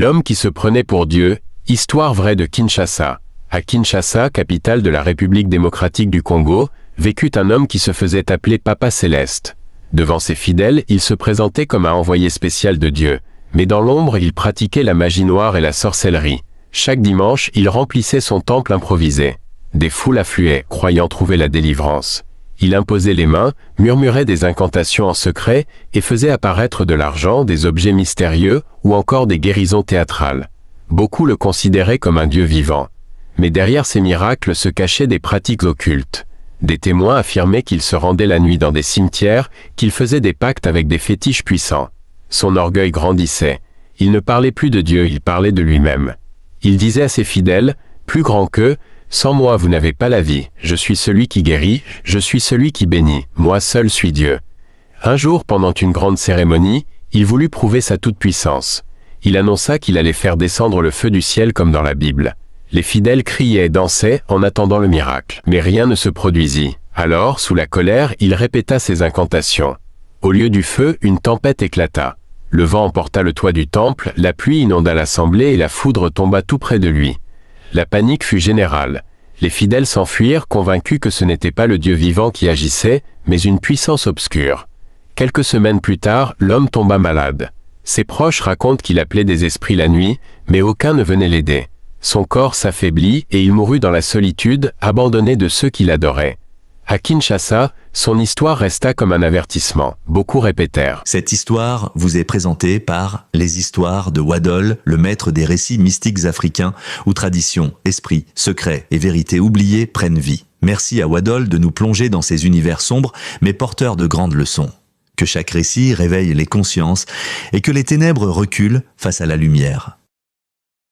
L'homme qui se prenait pour Dieu, histoire vraie de Kinshasa. À Kinshasa, capitale de la République démocratique du Congo, vécut un homme qui se faisait appeler Papa Céleste. Devant ses fidèles, il se présentait comme un envoyé spécial de Dieu, mais dans l'ombre, il pratiquait la magie noire et la sorcellerie. Chaque dimanche, il remplissait son temple improvisé. Des foules affluaient, croyant trouver la délivrance. Il imposait les mains, murmurait des incantations en secret et faisait apparaître de l'argent, des objets mystérieux ou encore des guérisons théâtrales. Beaucoup le considéraient comme un Dieu vivant. Mais derrière ces miracles se cachaient des pratiques occultes. Des témoins affirmaient qu'il se rendait la nuit dans des cimetières, qu'il faisait des pactes avec des fétiches puissants. Son orgueil grandissait. Il ne parlait plus de Dieu, il parlait de lui-même. Il disait à ses fidèles, plus grand qu'eux, « Sans moi vous n'avez pas la vie, je suis celui qui guérit, je suis celui qui bénit, moi seul suis Dieu. » Un jour, pendant une grande cérémonie, il voulut prouver sa toute-puissance. Il annonça qu'il allait faire descendre le feu du ciel comme dans la Bible. Les fidèles criaient et dansaient en attendant le miracle, mais rien ne se produisit. Alors, sous la colère, il répéta ses incantations. Au lieu du feu, une tempête éclata. Le vent emporta le toit du temple, la pluie inonda l'assemblée et la foudre tomba tout près de lui. La panique fut générale. Les fidèles s'enfuirent, convaincus que ce n'était pas le Dieu vivant qui agissait, mais une puissance obscure. Quelques semaines plus tard, l'homme tomba malade. Ses proches racontent qu'il appelait des esprits la nuit, mais aucun ne venait l'aider. Son corps s'affaiblit et il mourut dans la solitude, abandonné de ceux qui l'adoraient. À Kinshasa, son histoire resta comme un avertissement. Beaucoup répétèrent. Cette histoire vous est présentée par Les Histoires de Wadol, le maître des récits mystiques africains, où tradition, esprit, secret et vérité oubliée prennent vie. Merci à Wadol de nous plonger dans ces univers sombres, mais porteurs de grandes leçons. Que chaque récit réveille les consciences et que les ténèbres reculent face à la lumière.